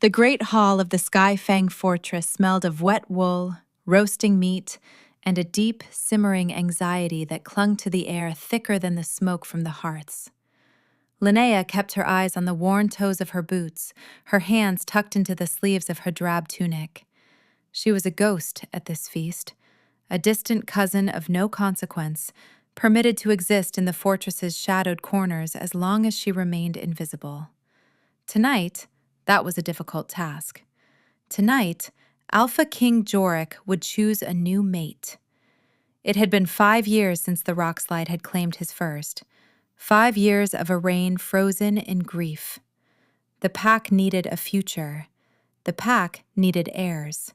The great hall of the Sky Fang fortress smelled of wet wool, roasting meat, and a deep, simmering anxiety that clung to the air thicker than the smoke from the hearths. Linnea kept her eyes on the worn toes of her boots, her hands tucked into the sleeves of her drab tunic. She was a ghost at this feast, a distant cousin of no consequence, permitted to exist in the fortress's shadowed corners as long as she remained invisible. Tonight, that was a difficult task. Tonight, Alpha King Jorik would choose a new mate. It had been 5 years since the rockslide had claimed his first. 5 years of a reign frozen in grief. The pack needed a future. The pack needed heirs.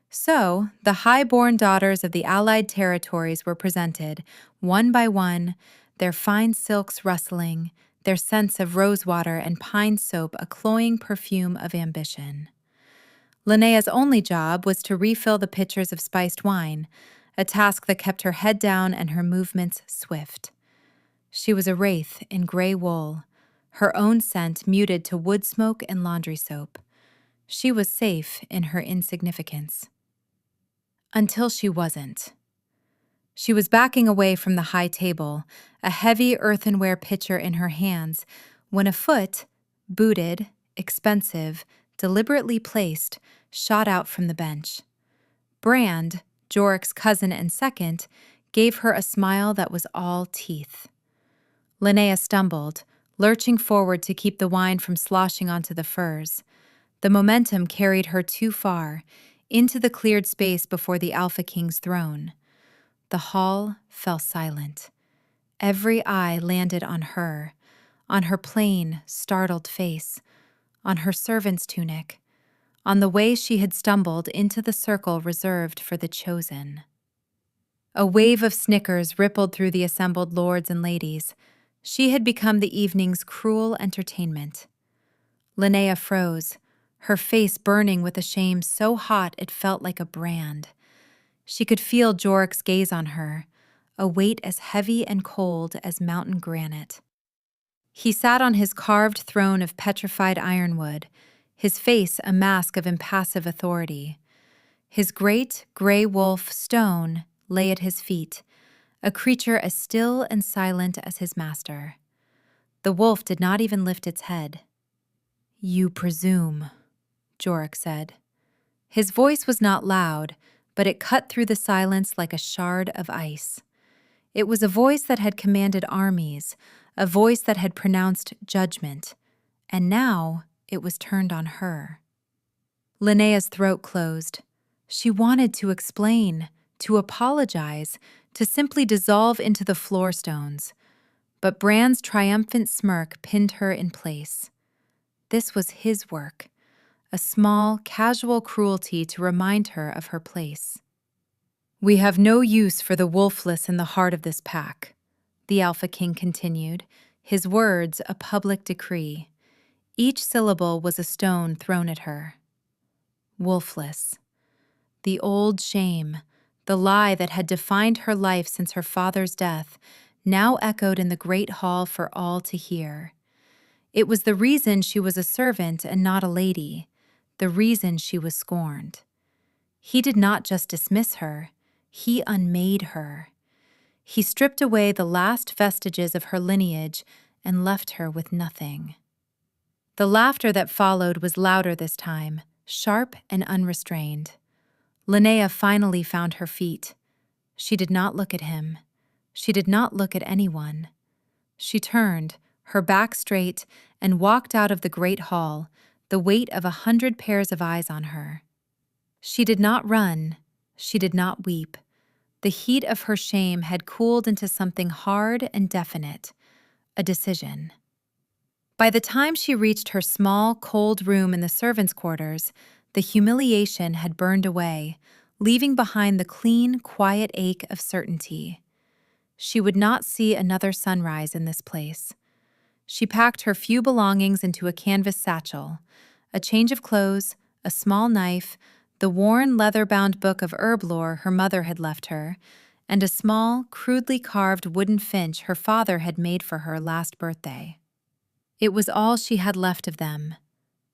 So, the high-born daughters of the allied territories were presented, one by one, their fine silks rustling, their scents of rosewater and pine soap a cloying perfume of ambition. Linnea's only job was to refill the pitchers of spiced wine, a task that kept her head down and her movements swift. She was a wraith in gray wool, her own scent muted to wood smoke and laundry soap. She was safe in her insignificance. Until she wasn't. She was backing away from the high table, a heavy earthenware pitcher in her hands, when a foot, booted, expensive, deliberately placed, shot out from the bench. Brand, Jorik's cousin and second, gave her a smile that was all teeth. Linnea stumbled, lurching forward to keep the wine from sloshing onto the furs. The momentum carried her too far, into the cleared space before the Alpha King's throne. The hall fell silent. Every eye landed on her plain, startled face, on her servant's tunic, on the way she had stumbled into the circle reserved for the chosen. A wave of snickers rippled through the assembled lords and ladies. She had become the evening's cruel entertainment. Linnea froze, her face burning with a shame so hot it felt like a brand. She could feel Jorik's gaze on her, a weight as heavy and cold as mountain granite. He sat on his carved throne of petrified ironwood, his face a mask of impassive authority. His great gray wolf, Stone, lay at his feet, a creature as still and silent as his master. The wolf did not even lift its head. "You presume," Jorik said. His voice was not loud, but it cut through the silence like a shard of ice. It was a voice that had commanded armies, a voice that had pronounced judgment, and now it was turned on her. Linnea's throat closed. She wanted to explain, to apologize, to simply dissolve into the floor stones, but Brand's triumphant smirk pinned her in place. This was his work, a small, casual cruelty to remind her of her place. "We have no use for the wolfless in the heart of this pack," the Alpha King continued, his words a public decree. Each syllable was a stone thrown at her. Wolfless. The old shame, the lie that had defined her life since her father's death, now echoed in the great hall for all to hear. It was the reason she was a servant and not a lady, the reason she was scorned. He did not just dismiss her, he unmade her. He stripped away the last vestiges of her lineage and left her with nothing. The laughter that followed was louder this time, sharp and unrestrained. Linnea finally found her feet. She did not look at him. She did not look at anyone. She turned, her back straight, and walked out of the great hall, the weight of 100 pairs of eyes on her. She did not run. She did not weep. The heat of her shame had cooled into something hard and definite, a decision. By the time she reached her small, cold room in the servants' quarters, the humiliation had burned away, leaving behind the clean, quiet ache of certainty. She would not see another sunrise in this place. She packed her few belongings into a canvas satchel, a change of clothes, a small knife, the worn leather-bound book of herb lore her mother had left her, and a small, crudely carved wooden finch her father had made for her last birthday. It was all she had left of them.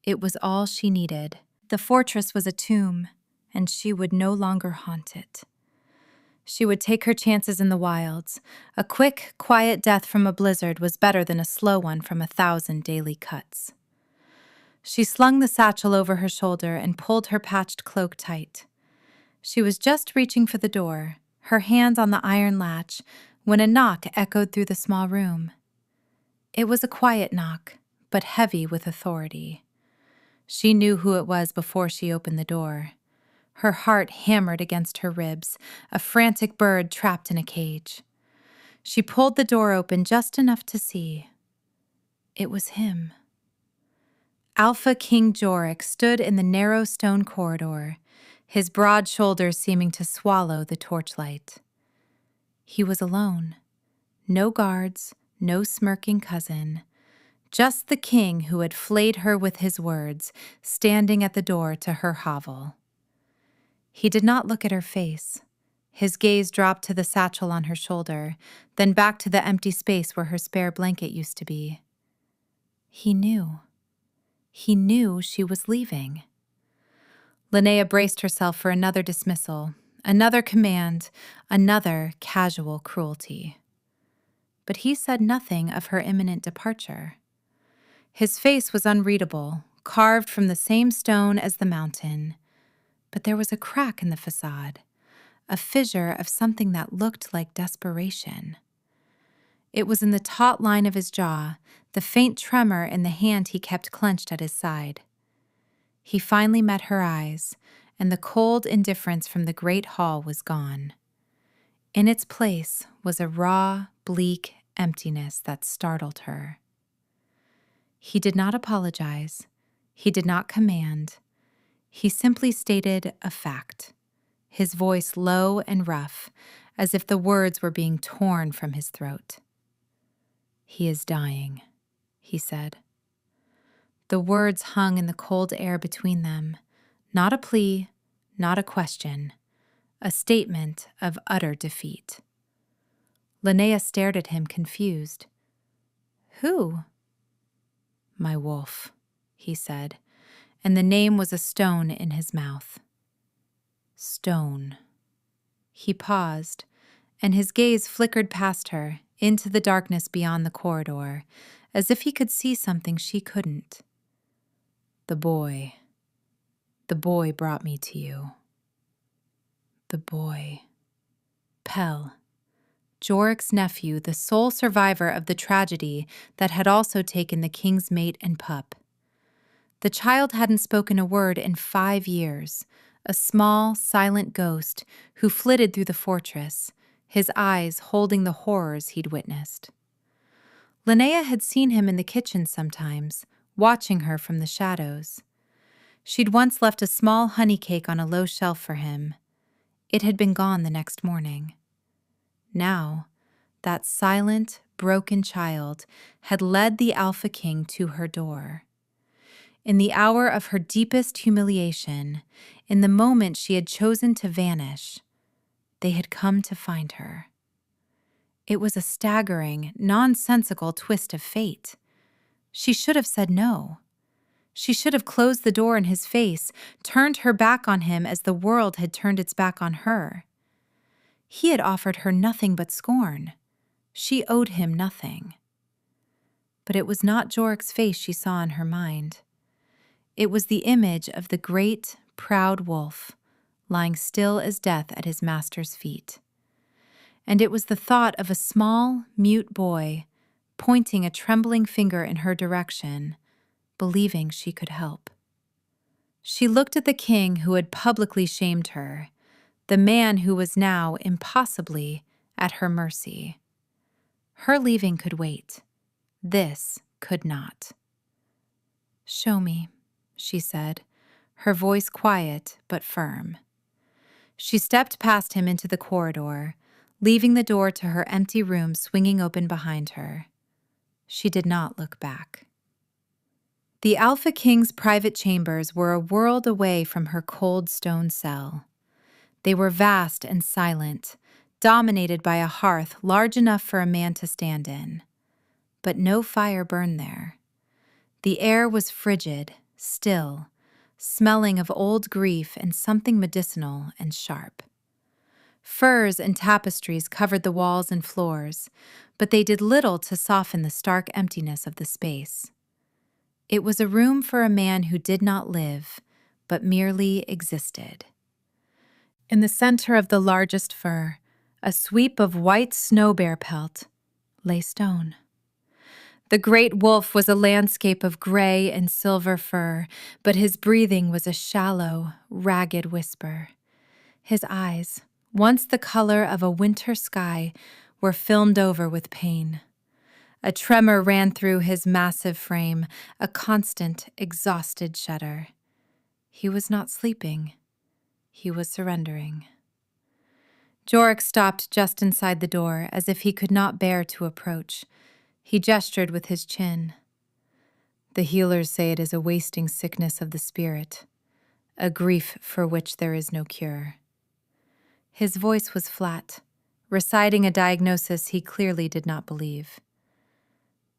It was all she needed. The fortress was a tomb, and she would no longer haunt it. She would take her chances in the wilds. A quick, quiet death from a blizzard was better than a slow one from 1,000 daily cuts. She slung the satchel over her shoulder and pulled her patched cloak tight. She was just reaching for the door, her hand on the iron latch, when a knock echoed through the small room. It was a quiet knock, but heavy with authority. She knew who it was before she opened the door. Her heart hammered against her ribs, a frantic bird trapped in a cage. She pulled the door open just enough to see. It was him. Alpha King Jorik stood in the narrow stone corridor, his broad shoulders seeming to swallow the torchlight. He was alone. No guards, no smirking cousin. Just the king who had flayed her with his words, standing at the door to her hovel. He did not look at her face. His gaze dropped to the satchel on her shoulder, then back to the empty space where her spare blanket used to be. He knew. He knew she was leaving. Linnea braced herself for another dismissal, another command, another casual cruelty. But he said nothing of her imminent departure. His face was unreadable, carved from the same stone as the mountain, but there was a crack in the facade, a fissure of something that looked like desperation. It was in the taut line of his jaw, the faint tremor in the hand he kept clenched at his side. He finally met her eyes, and the cold indifference from the great hall was gone. In its place was a raw, bleak emptiness that startled her. He did not apologize. He did not command. He simply stated a fact, his voice low and rough, as if the words were being torn from his throat. "He is dying," he said. The words hung in the cold air between them, not a plea, not a question, a statement of utter defeat. Linnea stared at him, confused. "Who?" "My wolf," he said, and the name was a stone in his mouth. Stone. He paused, and his gaze flickered past her, into the darkness beyond the corridor, as if he could see something she couldn't. The boy brought me to you. The boy. Pell. Jorik's nephew, the sole survivor of the tragedy that had also taken the king's mate and pup. The child hadn't spoken a word in 5 years, a small, silent ghost who flitted through the fortress, his eyes holding the horrors he'd witnessed. Linnea had seen him in the kitchen sometimes, watching her from the shadows. She'd once left a small honey cake on a low shelf for him. It had been gone the next morning. Now, that silent, broken child had led the Alpha King to her door. In the hour of her deepest humiliation, in the moment she had chosen to vanish, they had come to find her. It was a staggering, nonsensical twist of fate. She should have said no. She should have closed the door in his face, turned her back on him as the world had turned its back on her. He had offered her nothing but scorn. She owed him nothing. But it was not Jorik's face she saw in her mind. It was the image of the great, proud wolf, lying still as death at his master's feet. And it was the thought of a small, mute boy pointing a trembling finger in her direction, believing she could help. She looked at the king who had publicly shamed her, the man who was now, impossibly, at her mercy. Her leaving could wait. This could not. "Show me," she said, her voice quiet but firm. She stepped past him into the corridor, leaving the door to her empty room swinging open behind her. She did not look back. The Alpha King's private chambers were a world away from her cold stone cell. They were vast and silent, dominated by a hearth large enough for a man to stand in. But no fire burned there. The air was frigid, still, smelling of old grief and something medicinal and sharp. Furs and tapestries covered the walls and floors, but they did little to soften the stark emptiness of the space. It was a room for a man who did not live, but merely existed. In the center of the largest fur, a sweep of white snow bear pelt, lay stone. The great wolf was a landscape of gray and silver fur, but his breathing was a shallow, ragged whisper. His eyes, once the color of a winter sky, were filmed over with pain. A tremor ran through his massive frame, a constant, exhausted shudder. He was not sleeping. He was surrendering. Jorik stopped just inside the door, as if he could not bear to approach. He gestured with his chin. The healers say it is a wasting sickness of the spirit, a grief for which there is no cure. His voice was flat, reciting a diagnosis he clearly did not believe.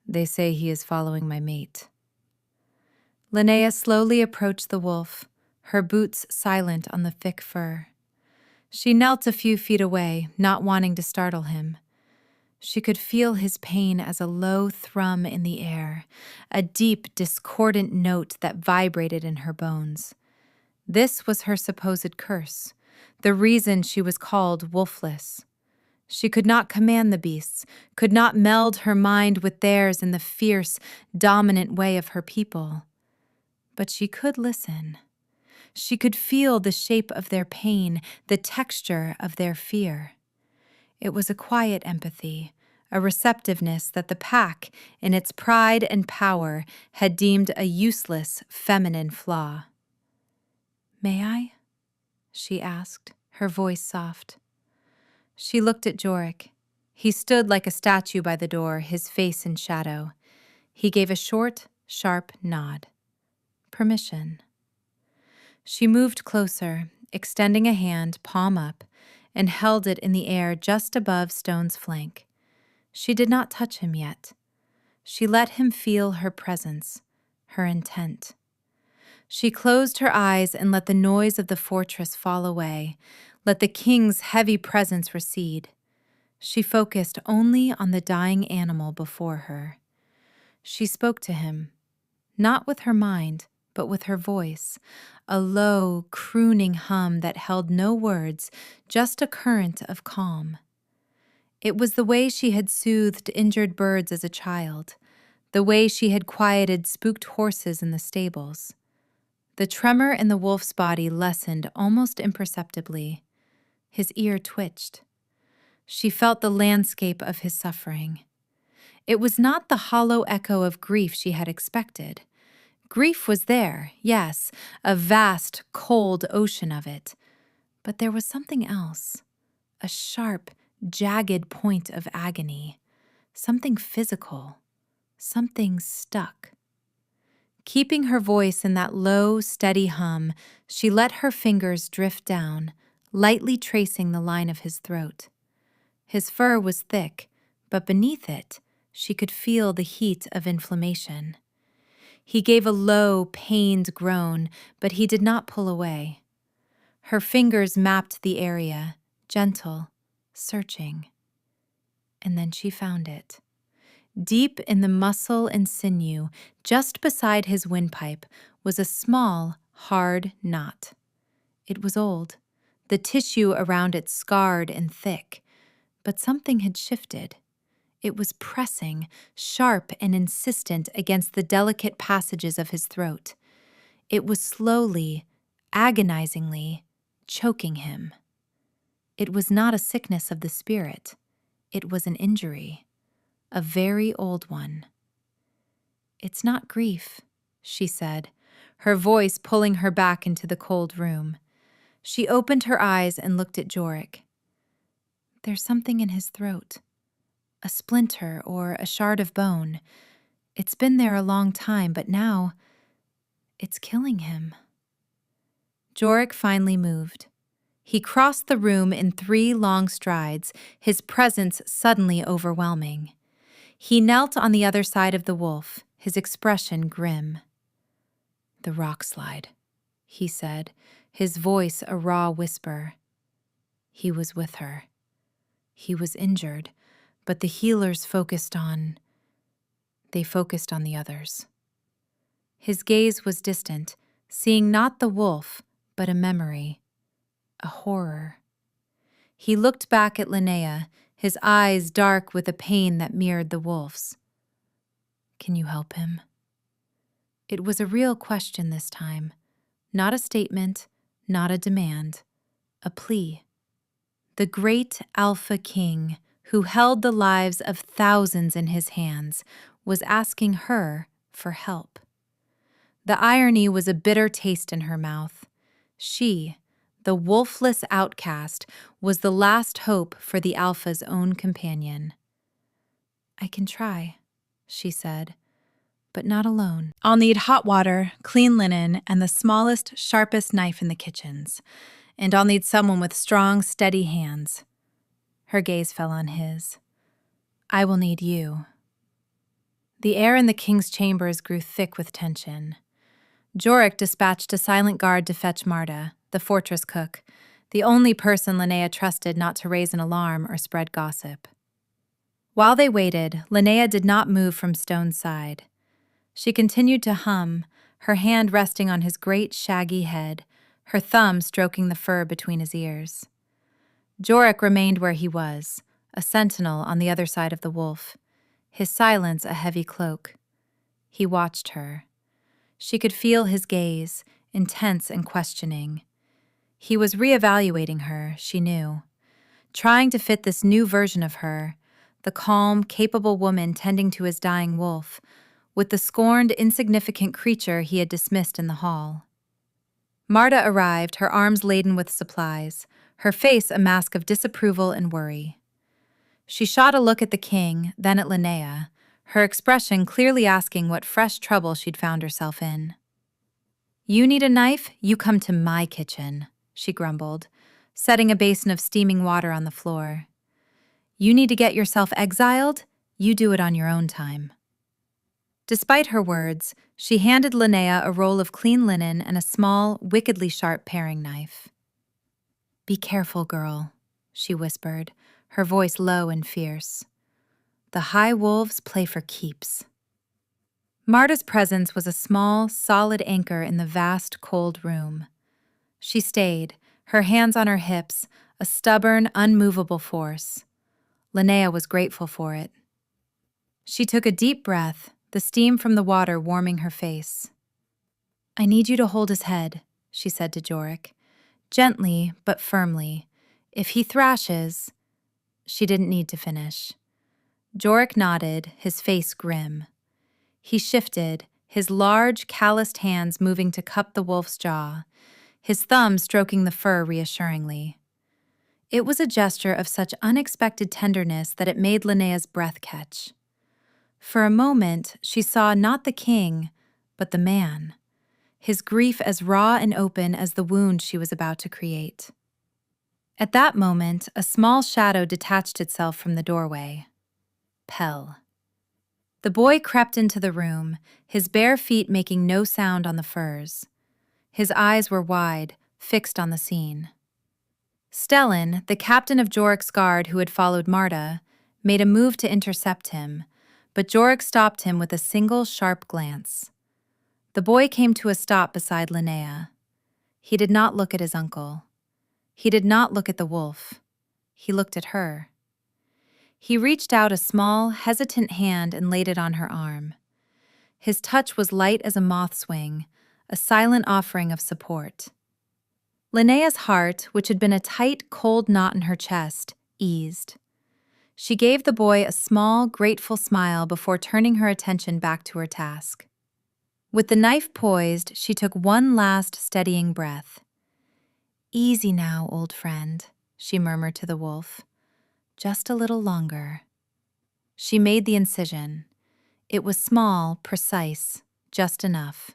They say he is following my mate. Linnea slowly approached the wolf, her boots silent on the thick fur. She knelt a few feet away, not wanting to startle him. She could feel his pain as a low thrum in the air, a deep, discordant note that vibrated in her bones. This was her supposed curse, the reason she was called wolfless. She could not command the beasts, could not meld her mind with theirs in the fierce, dominant way of her people. But she could listen. She could feel the shape of their pain, the texture of their fear. It was a quiet empathy, a receptiveness that the pack, in its pride and power, had deemed a useless feminine flaw. "May I?" she asked, her voice soft. She looked at Jorik. He stood like a statue by the door, his face in shadow. He gave a short, sharp nod. Permission. She moved closer, extending a hand, palm up, and held it in the air just above Stone's flank. She did not touch him yet. She let him feel her presence, her intent. She closed her eyes and let the noise of the fortress fall away, let the king's heavy presence recede. She focused only on the dying animal before her. She spoke to him, not with her mind, but with her voice, a low, crooning hum that held no words, just a current of calm. It was the way she had soothed injured birds as a child, the way she had quieted spooked horses in the stables. The tremor in the wolf's body lessened almost imperceptibly. His ear twitched. She felt the landscape of his suffering. It was not the hollow echo of grief she had expected. Grief was there, yes, a vast, cold ocean of it. But there was something else, a sharp, jagged point of agony, something physical, something stuck. Keeping her voice in that low, steady hum, she let her fingers drift down, lightly tracing the line of his throat. His fur was thick, but beneath it, she could feel the heat of inflammation. He gave a low, pained groan, but he did not pull away. Her fingers mapped the area, gentle, searching. And then she found it. Deep in the muscle and sinew, just beside his windpipe, was a small, hard knot. It was old, the tissue around it scarred and thick, but something had shifted. It was pressing, sharp and insistent against the delicate passages of his throat. It was slowly, agonizingly, choking him. It was not a sickness of the spirit. It was an injury, a very old one. "It's not grief," she said, her voice pulling her back into the cold room. She opened her eyes and looked at Jorik. "There's something in his throat. A splinter or a shard of bone. It's been there a long time, but now it's killing him." Jorik finally moved. He crossed the room in 3 long strides, his presence suddenly overwhelming. He knelt on the other side of the wolf, his expression grim. "The rock slide," he said, his voice a raw whisper. He was with her. He was injured, but the healers focused on the others. His gaze was distant, seeing not the wolf, but a memory, a horror. He looked back at Linnea, his eyes dark with a pain that mirrored the wolf's. "Can you help him?" It was a real question this time, not a statement, not a demand, a plea. The great Alpha King, who held the lives of thousands in his hands, was asking her for help. The irony was a bitter taste in her mouth. She, the wolfless outcast, was the last hope for the Alpha's own companion. "I can try," she said, "but not alone. I'll need hot water, clean linen, and the smallest, sharpest knife in the kitchens. And I'll need someone with strong, steady hands." Her gaze fell on his. "I will need you." The air in the king's chambers grew thick with tension. Jorik dispatched a silent guard to fetch Marta, the fortress cook, the only person Linnea trusted not to raise an alarm or spread gossip. While they waited, Linnea did not move from Stone's side. She continued to hum, her hand resting on his great, shaggy head, her thumb stroking the fur between his ears. Jorik remained where he was, a sentinel on the other side of the wolf, his silence a heavy cloak. He watched her. She could feel his gaze, intense and questioning. He was reevaluating her, she knew, trying to fit this new version of her, the calm, capable woman tending to his dying wolf, with the scorned, insignificant creature he had dismissed in the hall. Marta arrived, her arms laden with supplies, her face a mask of disapproval and worry. She shot a look at the king, then at Linnea, her expression clearly asking what fresh trouble she'd found herself in. "You need a knife? You come to my kitchen," she grumbled, setting a basin of steaming water on the floor. "You need to get yourself exiled? You do it on your own time." Despite her words, she handed Linnea a roll of clean linen and a small, wickedly sharp paring knife. "Be careful, girl," she whispered, her voice low and fierce. "The high wolves play for keeps." Marta's presence was a small, solid anchor in the vast, cold room. She stayed, her hands on her hips, a stubborn, unmovable force. Linnea was grateful for it. She took a deep breath, the steam from the water warming her face. "I need you to hold his head," she said to Jorik, gently but firmly. "If he thrashes—" She didn't need to finish. Jorik nodded, his face grim. He shifted, his large, calloused hands moving to cup the wolf's jaw, his thumb stroking the fur reassuringly. It was a gesture of such unexpected tenderness that it made Linnea's breath catch. For a moment, she saw not the king, but the man, his grief as raw and open as the wound she was about to create. At that moment, a small shadow detached itself from the doorway. Pell. The boy crept into the room, his bare feet making no sound on the furs. His eyes were wide, fixed on the scene. Stellan, the captain of Jorik's guard who had followed Marta, made a move to intercept him, but Jorik stopped him with a single sharp glance. The boy came to a stop beside Linnea. He did not look at his uncle. He did not look at the wolf. He looked at her. He reached out a small, hesitant hand and laid it on her arm. His touch was light as a moth's wing, a silent offering of support. Linnea's heart, which had been a tight, cold knot in her chest, eased. She gave the boy a small, grateful smile before turning her attention back to her task. With the knife poised, she took one last steadying breath. "Easy now, old friend," she murmured to the wolf. "Just a little longer." She made the incision. It was small, precise, just enough.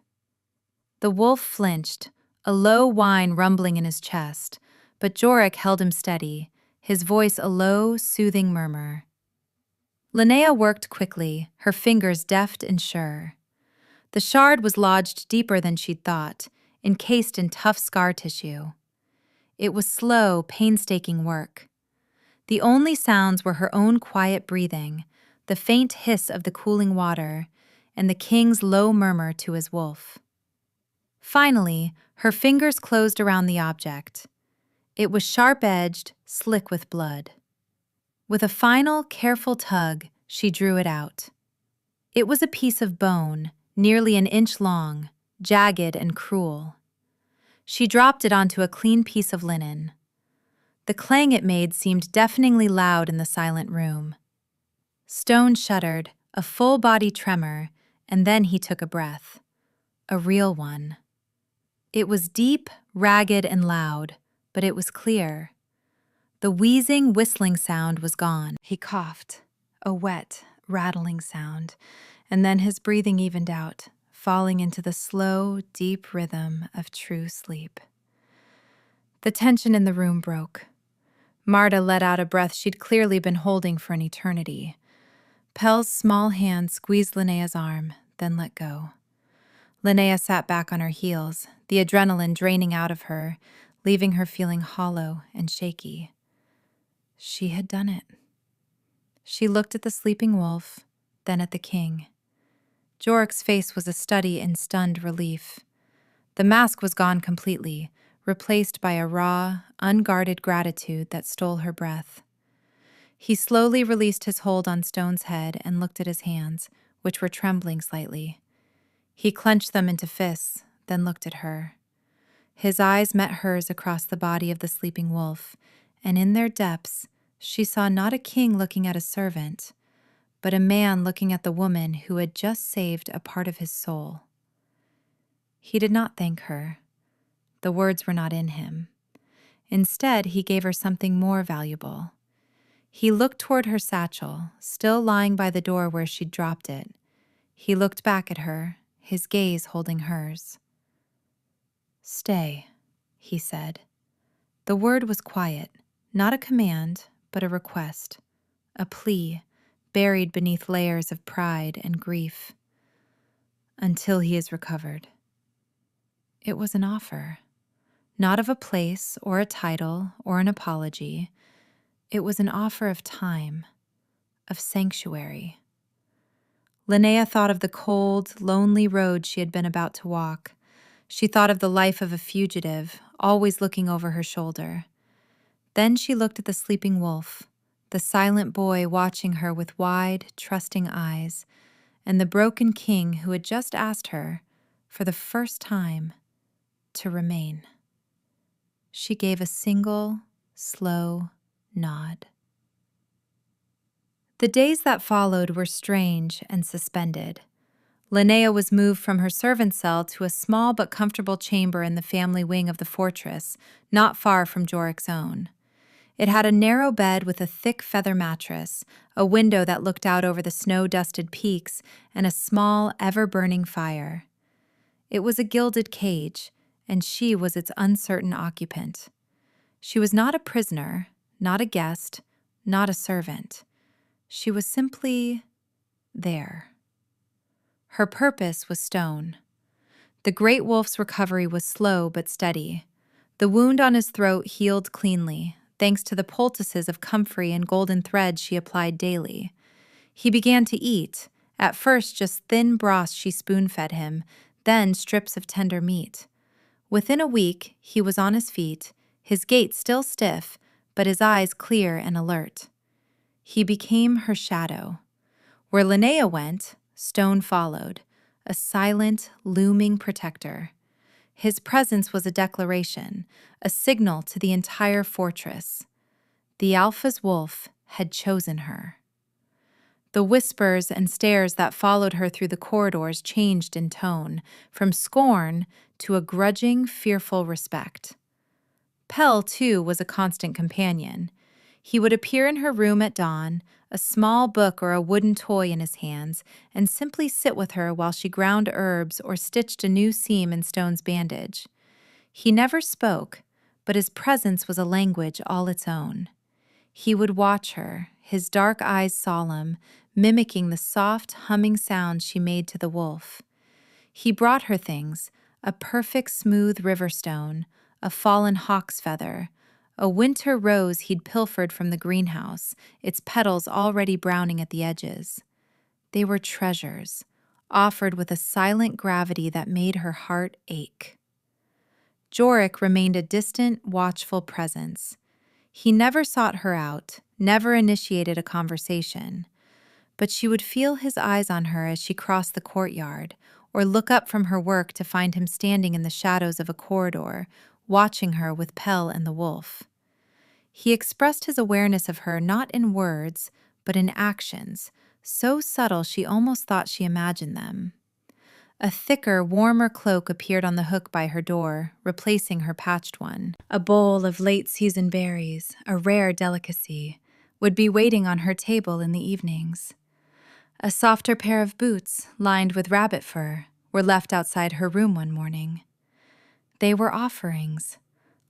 The wolf flinched, a low whine rumbling in his chest, but Jorik held him steady, his voice a low, soothing murmur. Linnea worked quickly, her fingers deft and sure. The shard was lodged deeper than she'd thought, encased in tough scar tissue. It was slow, painstaking work. The only sounds were her own quiet breathing, the faint hiss of the cooling water, and the king's low murmur to his wolf. Finally, her fingers closed around the object. It was sharp-edged, slick with blood. With a final, careful tug, she drew it out. It was a piece of bone, nearly an inch long, jagged and cruel. She dropped it onto a clean piece of linen. The clang it made seemed deafeningly loud in the silent room. Stone shuddered, a full-body tremor, and then he took a breath. A real one. It was deep, ragged, and loud, but it was clear. The wheezing, whistling sound was gone. He coughed, a wet, rattling sound, and then his breathing evened out, falling into the slow, deep rhythm of true sleep. The tension in the room broke. Marta let out a breath she'd clearly been holding for an eternity. Pell's small hand squeezed Linnea's arm, then let go. Linnea sat back on her heels, the adrenaline draining out of her, leaving her feeling hollow and shaky. She had done it. She looked at the sleeping wolf, then at the king. Jorik's face was a study in stunned relief. The mask was gone completely, replaced by a raw, unguarded gratitude that stole her breath. He slowly released his hold on Stone's head and looked at his hands, which were trembling slightly. He clenched them into fists, then looked at her. His eyes met hers across the body of the sleeping wolf, and in their depths, she saw not a king looking at a servant, but a man looking at the woman who had just saved a part of his soul. He did not thank her. The words were not in him. Instead, he gave her something more valuable. He looked toward her satchel, still lying by the door where she'd dropped it. He looked back at her, his gaze holding hers. "Stay," he said. The word was quiet, not a command, but a request, a plea, buried beneath layers of pride and grief. "Until he is recovered." It was an offer, not of a place or a title or an apology. It was an offer of time, of sanctuary. Linnea thought of the cold, lonely road she had been about to walk. She thought of the life of a fugitive, always looking over her shoulder. Then she looked at the sleeping wolf, the silent boy watching her with wide, trusting eyes, and the broken king who had just asked her, for the first time, to remain. She gave a single, slow nod. The days that followed were strange and suspended. Linnea was moved from her servant cell to a small but comfortable chamber in the family wing of the fortress, not far from Jorik's own. It had a narrow bed with a thick feather mattress, a window that looked out over the snow-dusted peaks, and a small, ever-burning fire. It was a gilded cage, and she was its uncertain occupant. She was not a prisoner, not a guest, not a servant. She was simply there. Her purpose was Stone. The great wolf's recovery was slow but steady. The wound on his throat healed cleanly, thanks to the poultices of comfrey and golden thread she applied daily. He began to eat, at first just thin broth she spoon-fed him, then strips of tender meat. Within a week, he was on his feet, his gait still stiff, but his eyes clear and alert. He became her shadow. Where Linnea went, Stone followed, a silent, looming protector. His presence was a declaration, a signal to the entire fortress. The Alpha's wolf had chosen her. The whispers and stares that followed her through the corridors changed in tone, from scorn to a grudging, fearful respect. Pell, too, was a constant companion. He would appear in her room at dawn, a small book or a wooden toy in his hands, and simply sit with her while she ground herbs or stitched a new seam in Stone's bandage. He never spoke, but his presence was a language all its own. He would watch her, his dark eyes solemn, mimicking the soft, humming sounds she made to the wolf. He brought her things: a perfect smooth river stone, a fallen hawk's feather, a winter rose he'd pilfered from the greenhouse, its petals already browning at the edges. They were treasures, offered with a silent gravity that made her heart ache. Jorik remained a distant, watchful presence. He never sought her out, never initiated a conversation, but she would feel his eyes on her as she crossed the courtyard, or look up from her work to find him standing in the shadows of a corridor, watching her with Pell and the wolf. He expressed his awareness of her not in words, but in actions, so subtle she almost thought she imagined them. A thicker, warmer cloak appeared on the hook by her door, replacing her patched one. A bowl of late-season berries, a rare delicacy, would be waiting on her table in the evenings. A softer pair of boots, lined with rabbit fur, were left outside her room one morning. They were offerings,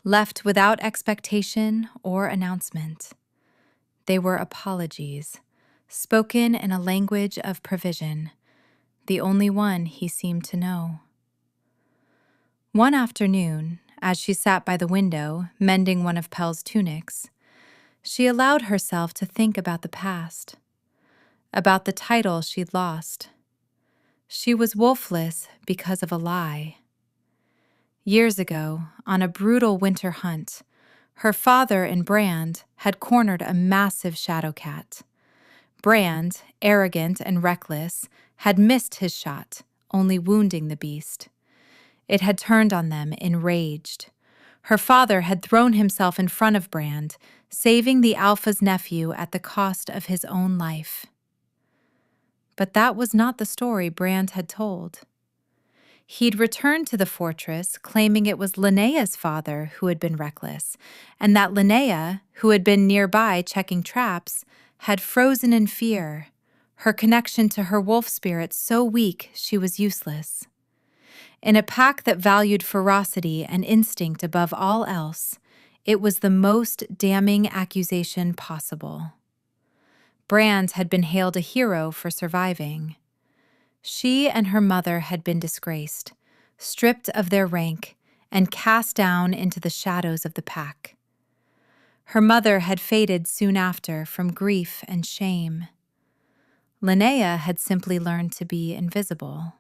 left without expectation or announcement. They were apologies, spoken in a language of provision, the only one he seemed to know. One afternoon, as she sat by the window, mending one of Pell's tunics, she allowed herself to think about the past, about the title she'd lost. She was wolfless because of a lie. Years ago, on a brutal winter hunt, her father and Brand had cornered a massive shadow cat. Brand, arrogant and reckless, had missed his shot, only wounding the beast. It had turned on them, enraged. Her father had thrown himself in front of Brand, saving the alpha's nephew at the cost of his own life. But that was not the story Brand had told. He'd returned to the fortress, claiming it was Linnea's father who had been reckless, and that Linnea, who had been nearby checking traps, had frozen in fear, her connection to her wolf spirit so weak she was useless. In a pack that valued ferocity and instinct above all else, it was the most damning accusation possible. Brand had been hailed a hero for surviving. She and her mother had been disgraced, stripped of their rank, and cast down into the shadows of the pack. Her mother had faded soon after from grief and shame. Linnea had simply learned to be invisible.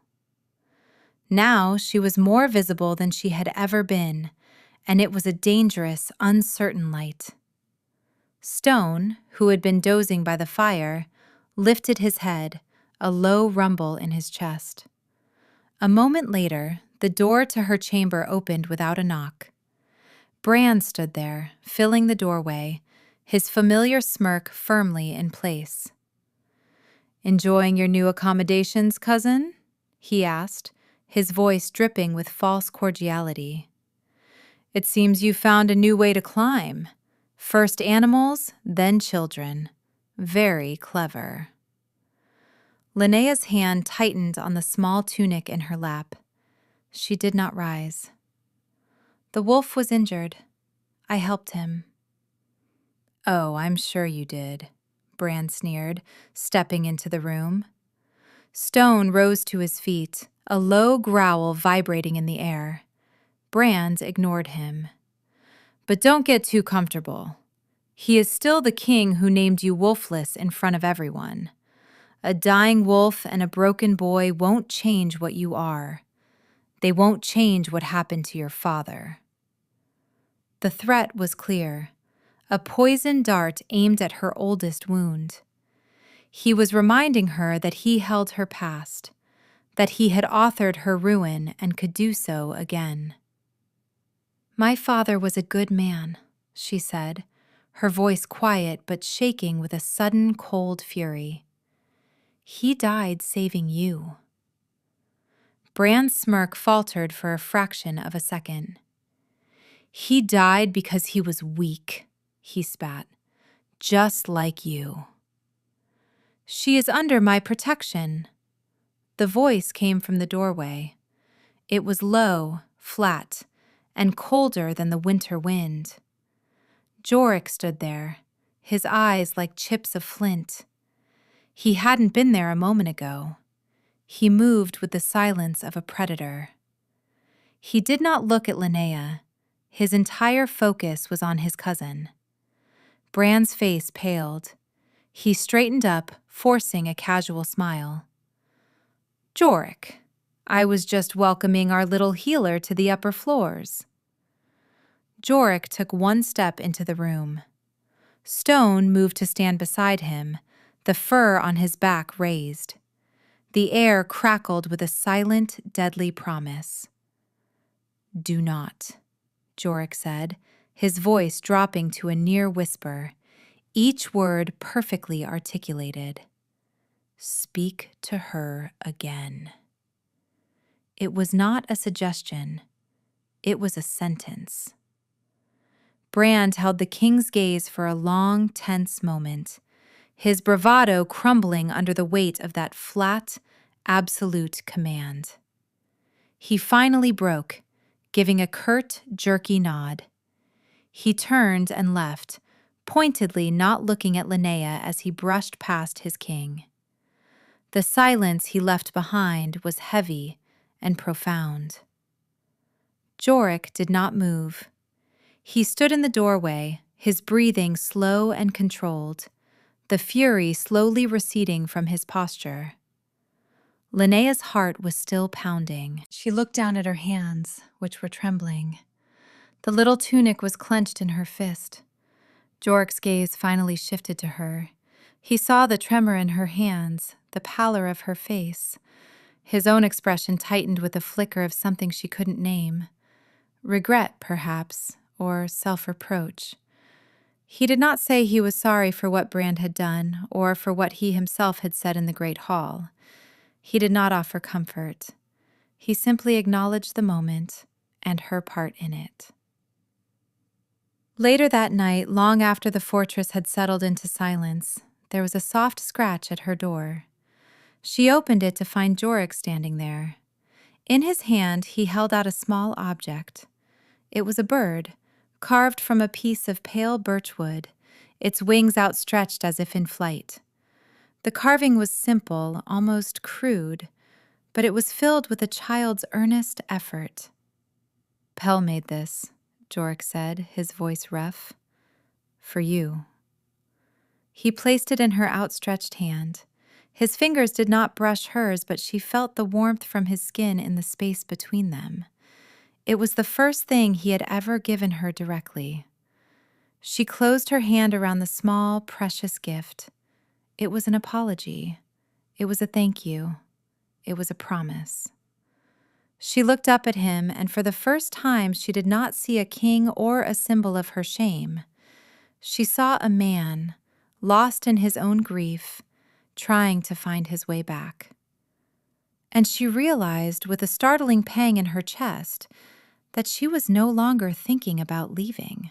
Now she was more visible than she had ever been, and it was a dangerous, uncertain light. Stone, who had been dozing by the fire, lifted his head, a low rumble in his chest. A moment later, the door to her chamber opened without a knock. Brand stood there, filling the doorway, his familiar smirk firmly in place. "Enjoying your new accommodations, cousin?" he asked, his voice dripping with false cordiality. "It seems you found a new way to climb. First animals, then children. Very clever." Linnea's hand tightened on the small tunic in her lap. She did not rise. "The wolf was injured. I helped him." "Oh, I'm sure you did," Brand sneered, stepping into the room. Stone rose to his feet, a low growl vibrating in the air. Brand ignored him. "But don't get too comfortable. He is still the king who named you wolfless in front of everyone. A dying wolf and a broken boy won't change what you are. They won't change what happened to your father." The threat was clear, a poisoned dart aimed at her oldest wound. He was reminding her that he held her past, that he had authored her ruin and could do so again. "My father was a good man," she said, her voice quiet but shaking with a sudden cold fury. "He died saving you." Brand's smirk faltered for a fraction of a second. "He died because he was weak," he spat. "Just like you." "She is under my protection." The voice came from the doorway. It was low, flat, and colder than the winter wind. Jorik stood there, his eyes like chips of flint. He hadn't been there a moment ago. He moved with the silence of a predator. He did not look at Linnea. His entire focus was on his cousin. Bran's face paled. He straightened up, forcing a casual smile. "Jorik, I was just welcoming our little healer to the upper floors." Jorik took one step into the room. Stone moved to stand beside him, the fur on his back raised. The air crackled with a silent, deadly promise. "Do not," Jorik said, his voice dropping to a near whisper, each word perfectly articulated. "Speak to her again." It was not a suggestion. It was a sentence. Brand held the king's gaze for a long, tense moment, his bravado crumbling under the weight of that flat, absolute command. He finally broke, giving a curt, jerky nod. He turned and left, pointedly not looking at Linnea as he brushed past his king. The silence he left behind was heavy and profound. Jorik did not move. He stood in the doorway, his breathing slow and controlled, the fury slowly receding from his posture. Linnea's heart was still pounding. She looked down at her hands, which were trembling. The little tunic was clenched in her fist. Jorik's gaze finally shifted to her. He saw the tremor in her hands, the pallor of her face. His own expression tightened with a flicker of something she couldn't name. Regret, perhaps, or self-reproach. He did not say he was sorry for what Brand had done, or for what he himself had said in the Great Hall. He did not offer comfort. He simply acknowledged the moment and her part in it. Later that night, long after the fortress had settled into silence, there was a soft scratch at her door. She opened it to find Jorik standing there. In his hand, he held out a small object. It was a bird, carved from a piece of pale birchwood, its wings outstretched as if in flight. The carving was simple, almost crude, but it was filled with a child's earnest effort. "Pell made this," Jorik said, his voice rough. "For you." He placed it in her outstretched hand. His fingers did not brush hers, but she felt the warmth from his skin in the space between them. It was the first thing he had ever given her directly. She closed her hand around the small, precious gift. It was an apology. It was a thank you. It was a promise. She looked up at him, and for the first time she did not see a king or a symbol of her shame. She saw a man, lost in his own grief, trying to find his way back. And she realized, with a startling pang in her chest, that she was no longer thinking about leaving.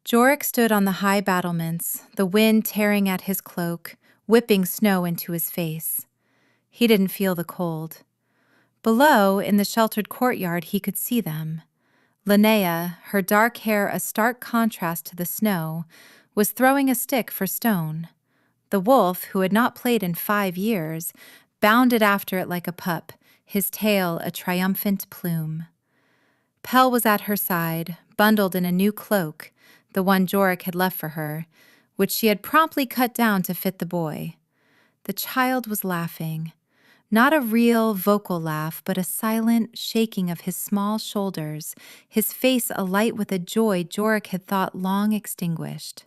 Jorik stood on the high battlements, the wind tearing at his cloak, whipping snow into his face. He didn't feel the cold. Below, in the sheltered courtyard, he could see them. Linnea, her dark hair a stark contrast to the snow, was throwing a stick for Stone. The wolf, who had not played in 5 years, bounded after it like a pup, his tail a triumphant plume. Pell was at her side, bundled in a new cloak, the one Jorik had left for her, which she had promptly cut down to fit the boy. The child was laughing. Not a real, vocal laugh, but a silent shaking of his small shoulders, his face alight with a joy Jorik had thought long extinguished.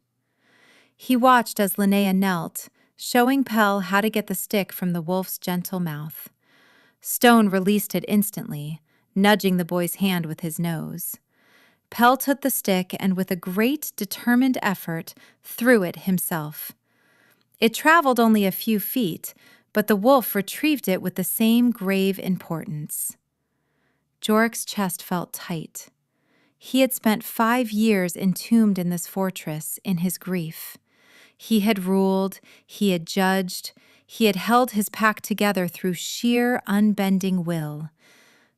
He watched as Linnea knelt, showing Pell how to get the stick from the wolf's gentle mouth. Stone released it instantly, nudging the boy's hand with his nose. Pell took the stick and with a great, determined effort, threw it himself. It traveled only a few feet, but the wolf retrieved it with the same grave importance. Jorik's chest felt tight. He had spent 5 years entombed in this fortress, in his grief. He had ruled, he had judged, he had held his pack together through sheer, unbending will.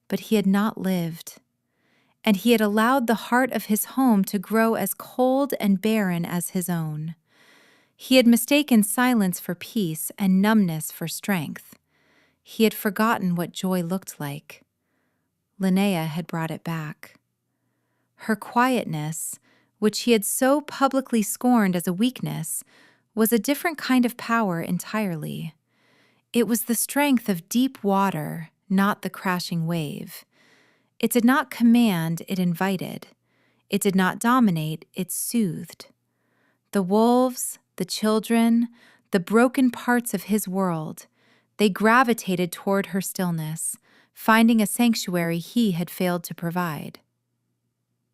But he had not lived. And he had allowed the heart of his home to grow as cold and barren as his own. He had mistaken silence for peace and numbness for strength. He had forgotten what joy looked like. Linnea had brought it back. Her quietness, which he had so publicly scorned as a weakness, was a different kind of power entirely. It was the strength of deep water, not the crashing wave. It did not command, it invited. It did not dominate, it soothed. The wolves, the children, the broken parts of his world, they gravitated toward her stillness, finding a sanctuary he had failed to provide.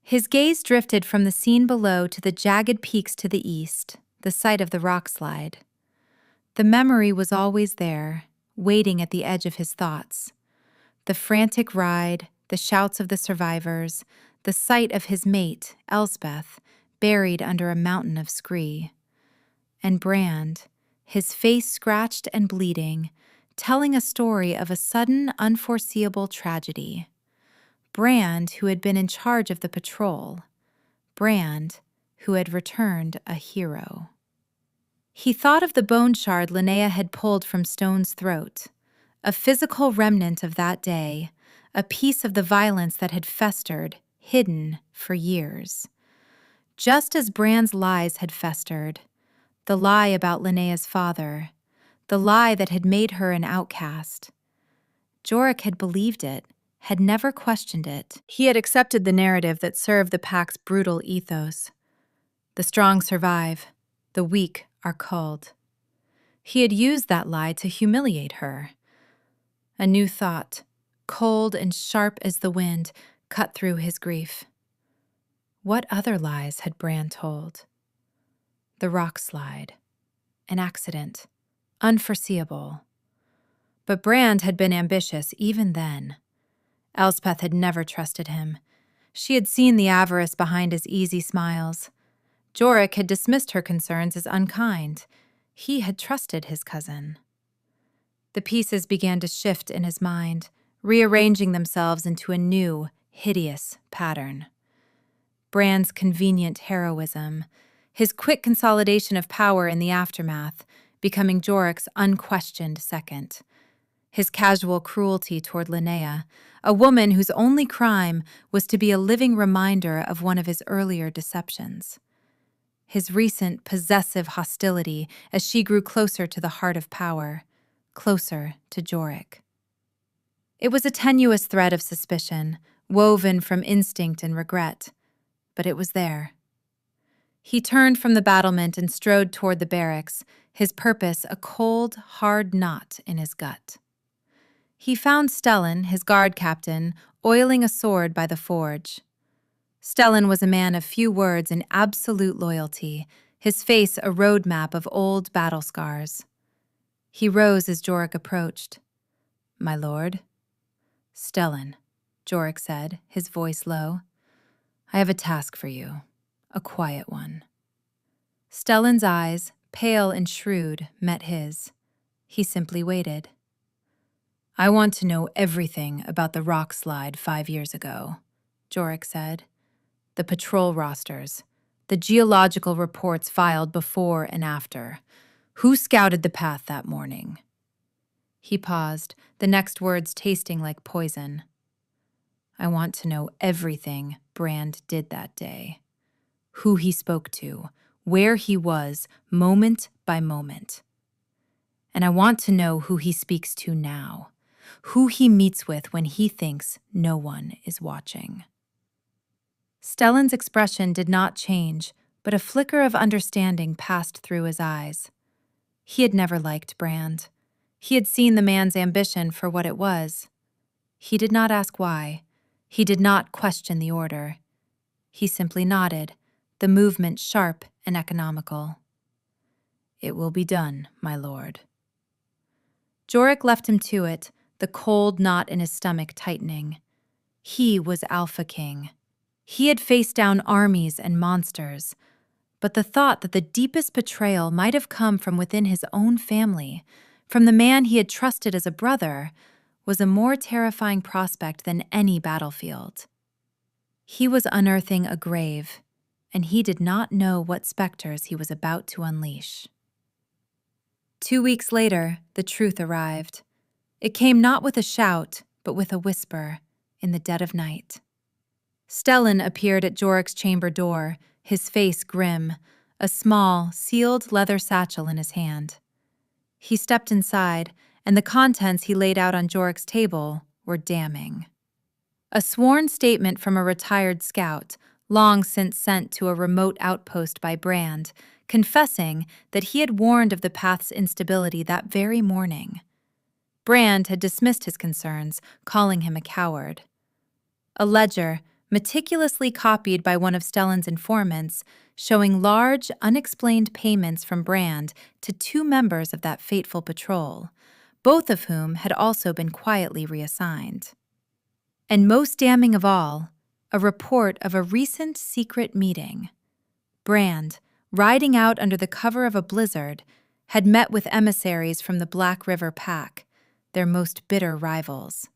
His gaze drifted from the scene below to the jagged peaks to the east, the site of the rock slide. The memory was always there, waiting at the edge of his thoughts. The frantic ride, the shouts of the survivors, the sight of his mate, Elspeth, buried under a mountain of scree. And Brand, his face scratched and bleeding, telling a story of a sudden, unforeseeable tragedy. Brand, who had been in charge of the patrol. Brand, who had returned a hero. He thought of the bone shard Linnea had pulled from Stone's throat, a physical remnant of that day, a piece of the violence that had festered, hidden for years. Just as Brand's lies had festered, the lie about Linnea's father, the lie that had made her an outcast. Jorek had believed it, had never questioned it. He had accepted the narrative that served the pack's brutal ethos. The strong survive, the weak are culled. He had used that lie to humiliate her. A new thought, cold and sharp as the wind, cut through his grief. What other lies had Brand told? The rock slide. An accident. Unforeseeable. But Brand had been ambitious even then. Elspeth had never trusted him. She had seen the avarice behind his easy smiles. Jorek had dismissed her concerns as unkind. He had trusted his cousin. The pieces began to shift in his mind, rearranging themselves into a new, hideous pattern. Brand's convenient heroism, his quick consolidation of power in the aftermath, becoming Jorek's unquestioned second. His casual cruelty toward Linnea, a woman whose only crime was to be a living reminder of one of his earlier deceptions. His recent possessive hostility as she grew closer to the heart of power, closer to Jorek. It was a tenuous thread of suspicion, woven from instinct and regret, but it was there. He turned from the battlement and strode toward the barracks, his purpose a cold, hard knot in his gut. He found Stellan, his guard captain, oiling a sword by the forge. Stellan was a man of few words and absolute loyalty, his face a roadmap of old battle scars. He rose as Jorek approached. "My lord?" "Stellan," Jorek said, his voice low. "I have a task for you, a quiet one." Stellan's eyes, pale and shrewd, met his. He simply waited. "I want to know everything about the rock slide 5 years ago," Jorek said. "The patrol rosters, the geological reports filed before and after. Who scouted the path that morning?" He paused, the next words tasting like poison. "I want to know everything Brand did that day. Who he spoke to, where he was, moment by moment. And I want to know who he speaks to now, who he meets with when he thinks no one is watching." Stellan's expression did not change, but a flicker of understanding passed through his eyes. He had never liked Brand. He had seen the man's ambition for what it was. He did not ask why. He did not question the order. He simply nodded, the movement sharp and economical. "It will be done, my lord." Jorek left him to it, the cold knot in his stomach tightening. He was Alpha King. He had faced down armies and monsters, but the thought that the deepest betrayal might have come from within his own family, from the man he had trusted as a brother, was a more terrifying prospect than any battlefield. He was unearthing a grave, and he did not know what specters he was about to unleash. 2 weeks later, the truth arrived. It came not with a shout, but with a whisper, in the dead of night. Stellan appeared at Jorik's chamber door, his face grim, a small, sealed leather satchel in his hand. He stepped inside, and the contents he laid out on Jorik's table were damning. A sworn statement from a retired scout, long since sent to a remote outpost by Brand, confessing that he had warned of the path's instability that very morning. Brand had dismissed his concerns, calling him a coward. A ledger, meticulously copied by one of Stellan's informants, showing large, unexplained payments from Brand to 2 members of that fateful patrol, both of whom had also been quietly reassigned. And most damning of all, a report of a recent secret meeting. Brand, riding out under the cover of a blizzard, had met with emissaries from the Black River Pack, their most bitter rivals.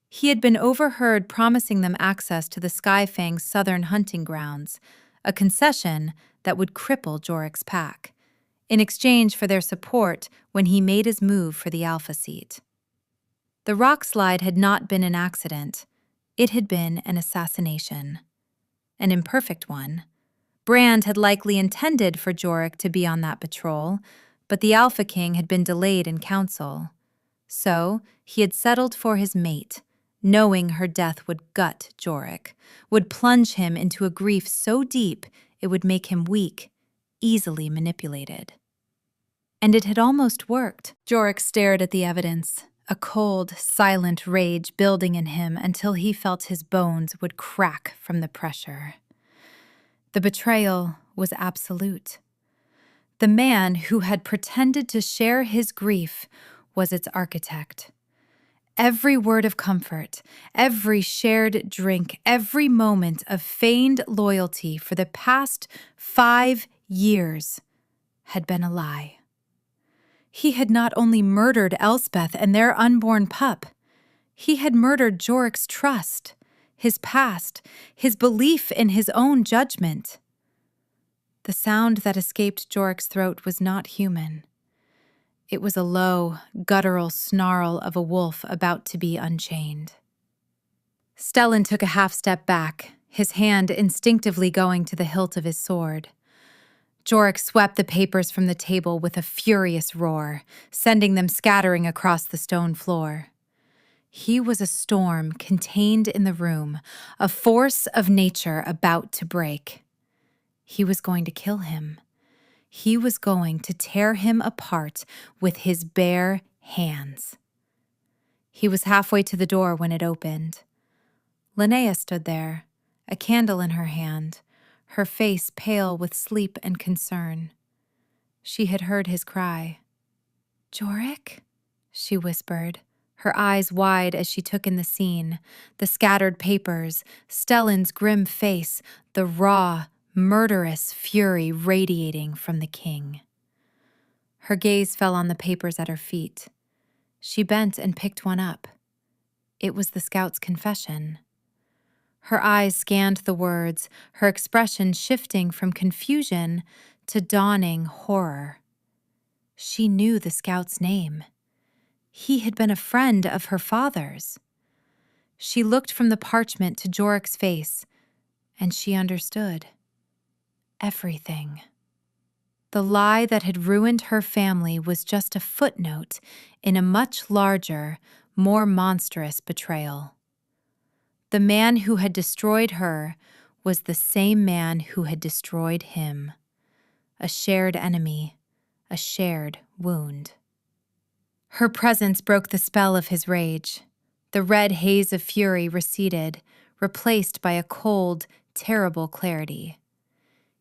He had been overheard promising them access to the Skyfang's southern hunting grounds, a concession that would cripple Jorik's pack, in exchange for their support when he made his move for the Alpha seat. The rock slide had not been an accident. It had been an assassination. An imperfect one. Brand had likely intended for Jorik to be on that patrol, but the Alpha King had been delayed in council. So he had settled for his mate, knowing her death would gut Jorik, would plunge him into a grief so deep it would make him weak, easily manipulated. And it had almost worked. Jorik stared at the evidence, a cold, silent rage building in him until he felt his bones would crack from the pressure. The betrayal was absolute. The man who had pretended to share his grief was its architect. Every word of comfort, every shared drink, every moment of feigned loyalty for the past 5 years had been a lie. He had not only murdered Elspeth and their unborn pup, he had murdered Jorik's trust, his past, his belief in his own judgment. The sound that escaped Jorik's throat was not human. It was a low, guttural snarl of a wolf about to be unchained. Stellan took a half step back, his hand instinctively going to the hilt of his sword. Jorik swept the papers from the table with a furious roar, sending them scattering across the stone floor. He was a storm contained in the room, a force of nature about to break. He was going to kill him. He was going to tear him apart with his bare hands. He was halfway to the door when it opened. Linnea stood there, a candle in her hand, her face pale with sleep and concern. She had heard his cry. "Jorik?" she whispered, her eyes wide as she took in the scene, the scattered papers, Stellan's grim face, the raw, murderous fury radiating from the king. Her gaze fell on the papers at her feet. She bent and picked one up. It was the scout's confession. Her eyes scanned the words, her expression shifting from confusion to dawning horror. She knew the scout's name. He had been a friend of her father's. She looked from the parchment to Jorik's face, and she understood. Everything. The lie that had ruined her family was just a footnote in a much larger, more monstrous betrayal. The man who had destroyed her was the same man who had destroyed him. A shared enemy, a shared wound. Her presence broke the spell of his rage. The red haze of fury receded, replaced by a cold, terrible clarity.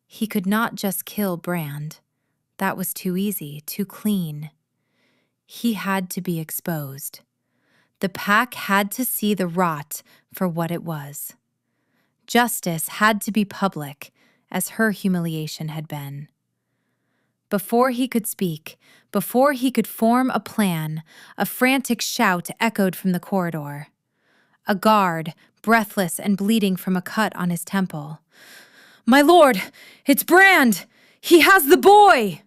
He could not just kill Brand. That was too easy, too clean. He had to be exposed. The pack had to see the rot for what it was. Justice had to be public, as her humiliation had been. Before he could speak, before he could form a plan, a frantic shout echoed from the corridor. A guard, breathless and bleeding from a cut on his temple. "My lord, it's Brand! He has the boy!"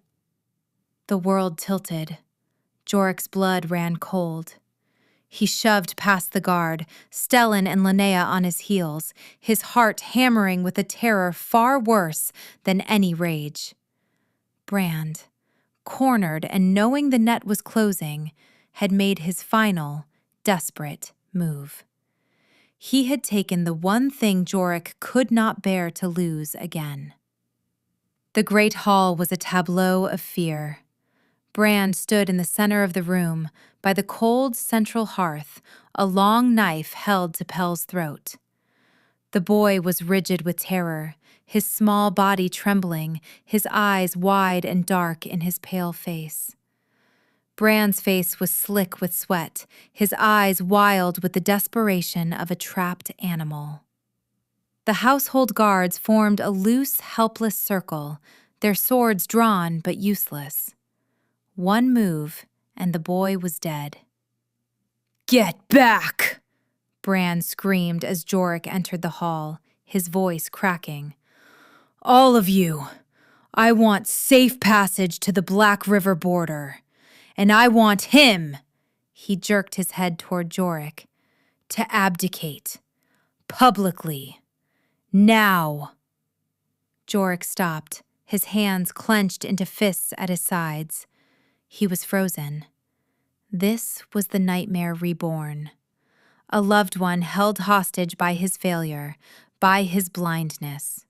The world tilted. Jorik's blood ran cold. He shoved past the guard, Stellan and Linnea on his heels, his heart hammering with a terror far worse than any rage. Brand, cornered and knowing the net was closing, had made his final, desperate move. He had taken the one thing Jorek could not bear to lose again. The great hall was a tableau of fear. Brand stood in the center of the room, by the cold central hearth, a long knife held to Pell's throat. The boy was rigid with terror, his small body trembling, his eyes wide and dark in his pale face. Brand's face was slick with sweat, his eyes wild with the desperation of a trapped animal. The household guards formed a loose, helpless circle, their swords drawn but useless. One move, and the boy was dead. "Get back!" Brand screamed as Jorek entered the hall, his voice cracking. "All of you, I want safe passage to the Black River border. And I want him," he jerked his head toward Jorek, "to abdicate. Publicly. Now." Jorek stopped, his hands clenched into fists at his sides. He was frozen. This was the nightmare reborn. A loved one held hostage by his failure, by his blindness.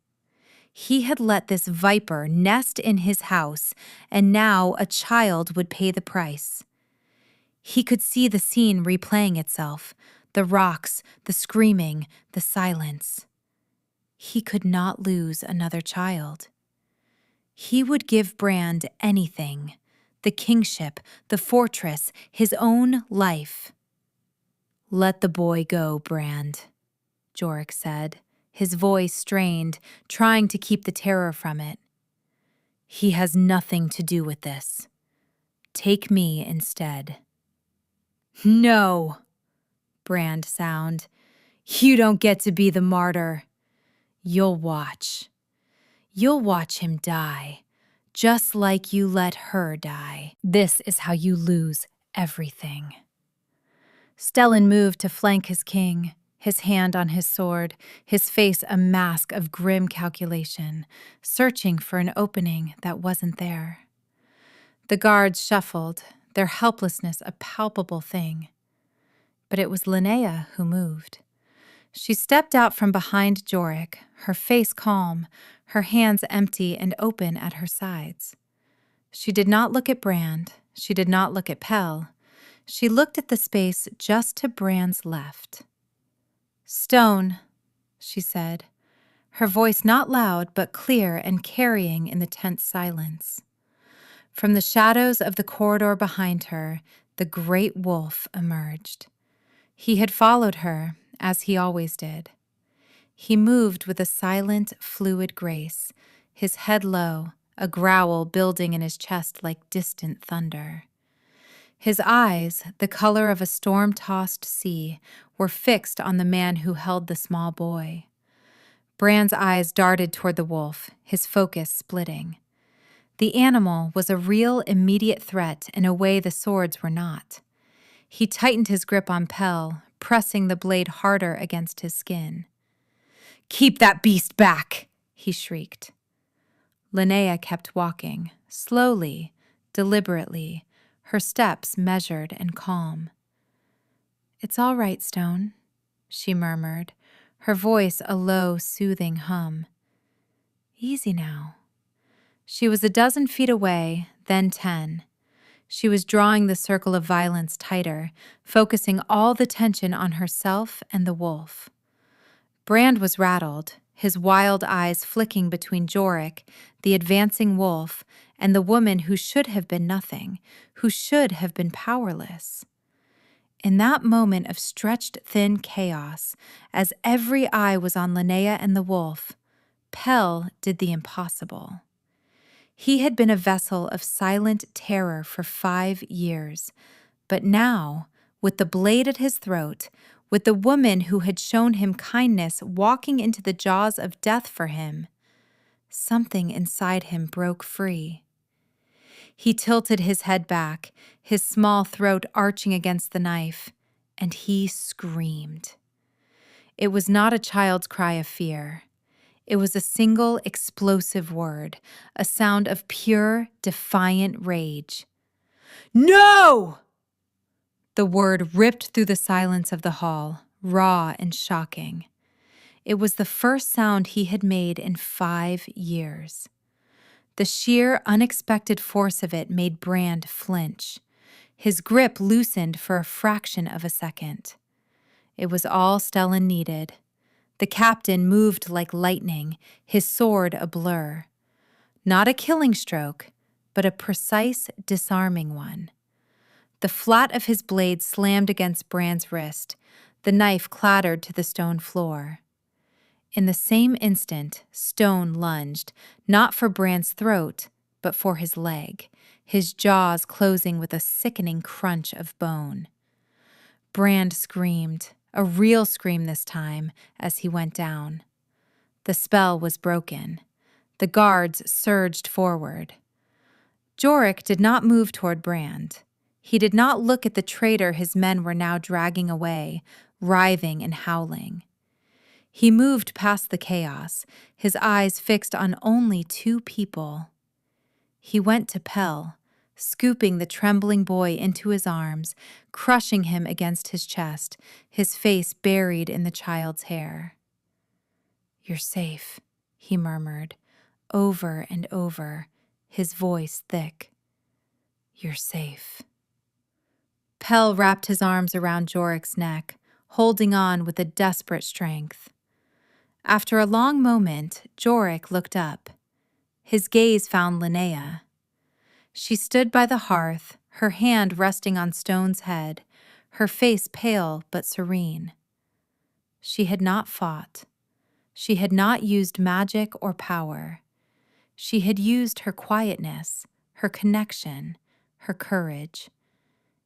He had let this viper nest in his house, and now a child would pay the price. He could see the scene replaying itself, the rocks, the screaming, the silence. He could not lose another child. He would give Brand anything, the kingship, the fortress, his own life. "Let the boy go, Brand," Jorek said, his voice strained, trying to keep the terror from it. "He has nothing to do with this. Take me instead." "No," Brand sounded. "You don't get to be the martyr. You'll watch. You'll watch him die, just like you let her die. This is how you lose everything." Stellan moved to flank his king, his hand on his sword, his face a mask of grim calculation, searching for an opening that wasn't there. The guards shuffled, their helplessness a palpable thing. But it was Linnea who moved. She stepped out from behind Jorek, her face calm, her hands empty and open at her sides. She did not look at Brand. She did not look at Pell. She looked at the space just to Brand's left. "Stone," she said, her voice not loud but clear and carrying in the tense silence. From the shadows of the corridor behind her, the great wolf emerged. He had followed her, as he always did. He moved with a silent, fluid grace, his head low, a growl building in his chest like distant thunder. His eyes, the color of a storm-tossed sea, were fixed on the man who held the small boy. Brand's eyes darted toward the wolf, his focus splitting. The animal was a real immediate threat in a way the swords were not. He tightened his grip on Pell, pressing the blade harder against his skin. "Keep that beast back!" he shrieked. Linnea kept walking, slowly, deliberately, her steps measured and calm. "It's all right, Stone," she murmured, her voice a low, soothing hum. "Easy now." She was a dozen feet away, then 10. She was drawing the circle of violence tighter, focusing all the tension on herself and the wolf. Brand was rattled, his wild eyes flicking between Jorek, the advancing wolf, and the woman who should have been nothing, who should have been powerless. In that moment of stretched thin chaos, as every eye was on Linnea and the wolf, Pell did the impossible. He had been a vessel of silent terror for 5 years, but now, with the blade at his throat, with the woman who had shown him kindness walking into the jaws of death for him, something inside him broke free. He tilted his head back, his small throat arching against the knife, and he screamed. It was not a child's cry of fear. It was a single explosive word, a sound of pure, defiant rage. No! The word ripped through the silence of the hall, raw and shocking. It was the first sound he had made in 5 years. The sheer, unexpected force of it made Brand flinch. His grip loosened for a fraction of a second. It was all Stellan needed. The captain moved like lightning, his sword a blur. Not a killing stroke, but a precise, disarming one. The flat of his blade slammed against Brand's wrist. The knife clattered to the stone floor. In the same instant, Stone lunged, not for Brand's throat, but for his leg, his jaws closing with a sickening crunch of bone. Brand screamed, a real scream this time, as he went down. The spell was broken. The guards surged forward. Jorik did not move toward Brand. He did not look at the traitor his men were now dragging away, writhing and howling. He moved past the chaos, his eyes fixed on only 2 people. He went to Pell, scooping the trembling boy into his arms, crushing him against his chest, his face buried in the child's hair. "You're safe," he murmured, over and over, his voice thick. "You're safe." Pell wrapped his arms around Jorik's neck, holding on with a desperate strength. After a long moment, Jorik looked up. His gaze found Linnea. She stood by the hearth, her hand resting on Stone's head, her face pale but serene. She had not fought. She had not used magic or power. She had used her quietness, her connection, her courage,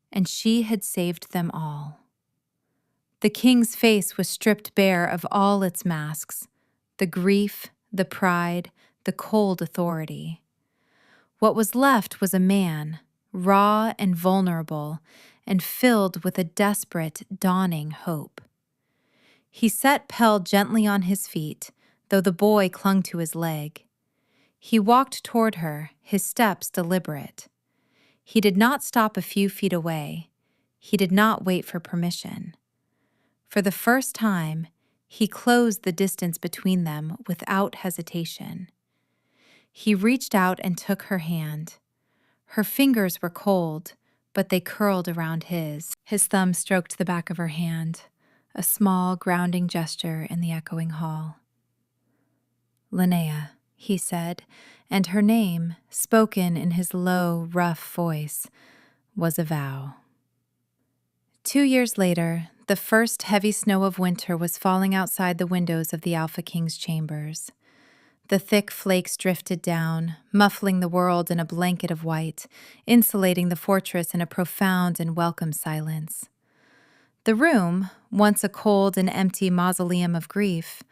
and she had saved them all. The king's face was stripped bare of all its masks, the grief, the pride, the cold authority. What was left was a man, raw and vulnerable, and filled with a desperate, dawning hope. He set Pell gently on his feet, though the boy clung to his leg. He walked toward her, his steps deliberate. He did not stop a few feet away. He did not wait for permission. For the first time, he closed the distance between them without hesitation. He reached out and took her hand. Her fingers were cold, but they curled around his. His thumb stroked the back of her hand, a small, grounding gesture in the echoing hall. "Linnea," he said, and her name, spoken in his low, rough voice, was a vow. 2 years later, the first heavy snow of winter was falling outside the windows of the Alpha King's chambers. The thick flakes drifted down, muffling the world in a blanket of white, insulating the fortress in a profound and welcome silence. The room, once a cold and empty mausoleum of grief,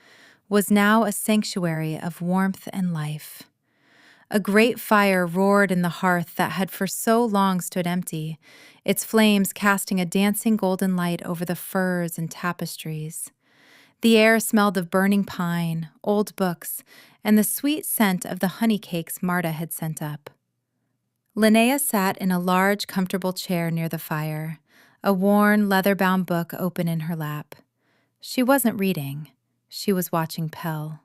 was now a sanctuary of warmth and life. A great fire roared in the hearth that had for so long stood empty, its flames casting a dancing golden light over the furs and tapestries. The air smelled of burning pine, old books, and the sweet scent of the honey cakes Marta had sent up. Linnea sat in a large, comfortable chair near the fire, a worn, leather-bound book open in her lap. She wasn't reading. She was watching Pell.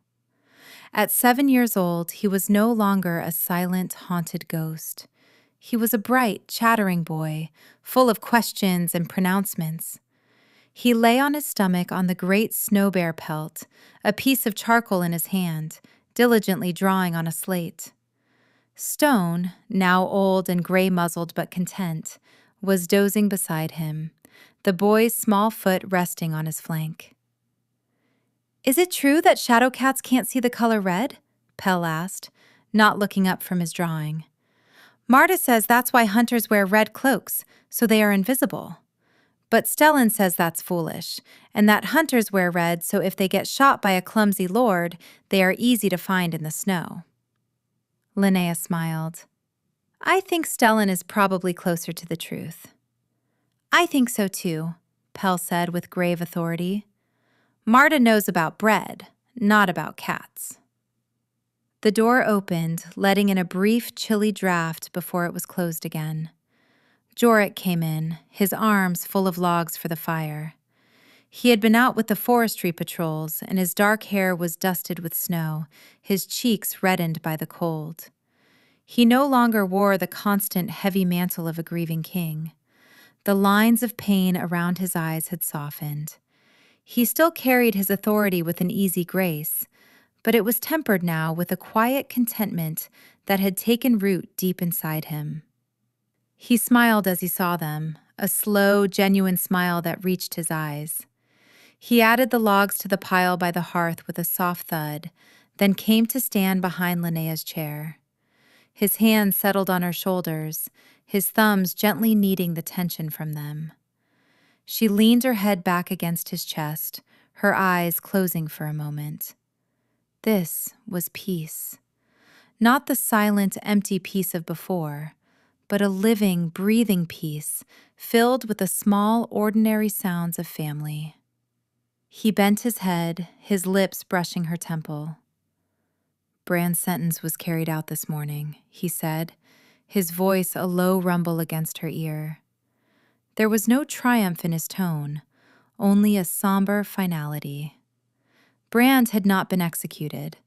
At 7 years old, he was no longer a silent, haunted ghost. He was a bright, chattering boy, full of questions and pronouncements. He lay on his stomach on the great snow bear pelt, a piece of charcoal in his hand, diligently drawing on a slate. Stone, now old and gray-muzzled but content, was dozing beside him, the boy's small foot resting on his flank. "Is it true that shadow cats can't see the color red?" Pell asked, not looking up from his drawing. "Marta says that's why hunters wear red cloaks, so they are invisible. But Stellan says that's foolish, and that hunters wear red so if they get shot by a clumsy lord, they are easy to find in the snow." Linnea smiled. "I think Stellan is probably closer to the truth." "I think so too," Pell said with grave authority. Marta knows about bread, not about cats. The door opened, letting in a brief, chilly draft before it was closed again. Jorik came in, his arms full of logs for the fire. He had been out with the forestry patrols, and his dark hair was dusted with snow, his cheeks reddened by the cold. He no longer wore the constant heavy mantle of a grieving king. The lines of pain around his eyes had softened. He still carried his authority with an easy grace, but it was tempered now with a quiet contentment that had taken root deep inside him. He smiled as he saw them, a slow, genuine smile that reached his eyes. He added the logs to the pile by the hearth with a soft thud, then came to stand behind Linnea's chair. His hands settled on her shoulders, his thumbs gently kneading the tension from them. She leaned her head back against his chest, her eyes closing for a moment. This was peace. Not the silent, empty peace of before, but a living, breathing peace filled with the small, ordinary sounds of family. He bent his head, his lips brushing her temple. Bran's sentence was carried out this morning, he said, his voice a low rumble against her ear. There was no triumph in his tone, only a somber finality. Brand had not been executed.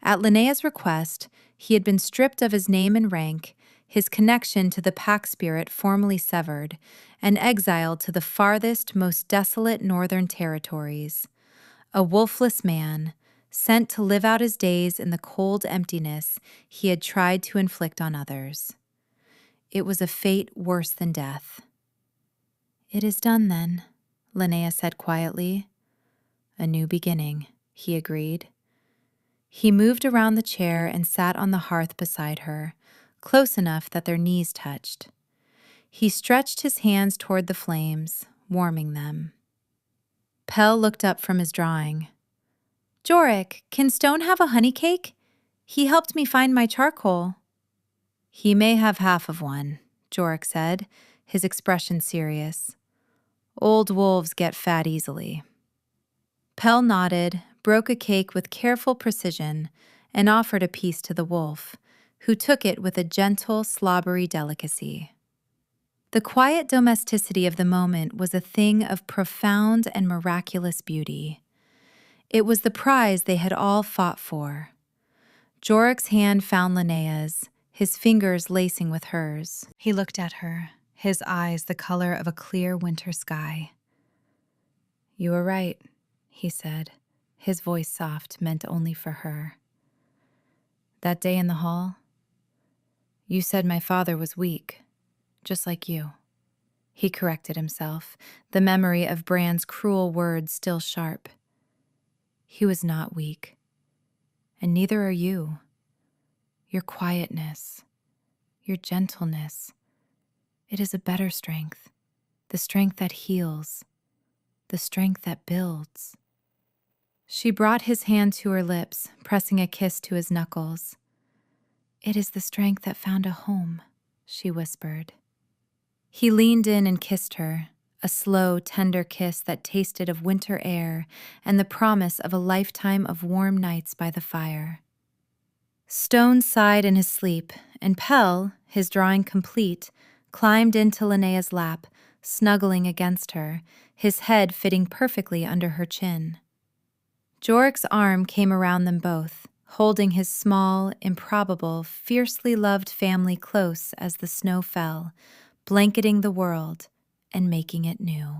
At Linnea's request, he had been stripped of his name and rank, his connection to the pack spirit formally severed, and exiled to the farthest, most desolate northern territories. A wolfless man, sent to live out his days in the cold emptiness he had tried to inflict on others. It was a fate worse than death. It is done then, Linnea said quietly. A new beginning, he agreed. He moved around the chair and sat on the hearth beside her, close enough that their knees touched. He stretched his hands toward the flames, warming them. Pell looked up from his drawing. Jorik, can Stone have a honey cake? He helped me find my charcoal. He may have half of one, Jorik said, his expression serious. Old wolves get fat easily. Pell nodded, broke a cake with careful precision, and offered a piece to the wolf, who took it with a gentle, slobbery delicacy. The quiet domesticity of the moment was a thing of profound and miraculous beauty. It was the prize they had all fought for. Jorik's hand found Linnea's, his fingers lacing with hers. He looked at her, his eyes the color of a clear winter sky. You were right, he said, his voice soft, meant only for her. That day in the hall, you said my father was weak, just like you. He corrected himself, the memory of Bran's cruel words still sharp. He was not weak, and neither are you. Your quietness, your gentleness, it is a better strength, the strength that heals, the strength that builds. She brought his hand to her lips, pressing a kiss to his knuckles. It is the strength that found a home, she whispered. He leaned in and kissed her, a slow, tender kiss that tasted of winter air and the promise of a lifetime of warm nights by the fire. Stone sighed in his sleep, and Pell, his drawing complete, climbed into Linnea's lap, snuggling against her, his head fitting perfectly under her chin. Jorik's arm came around them both, holding his small, improbable, fiercely loved family close as the snow fell, blanketing the world and making it new.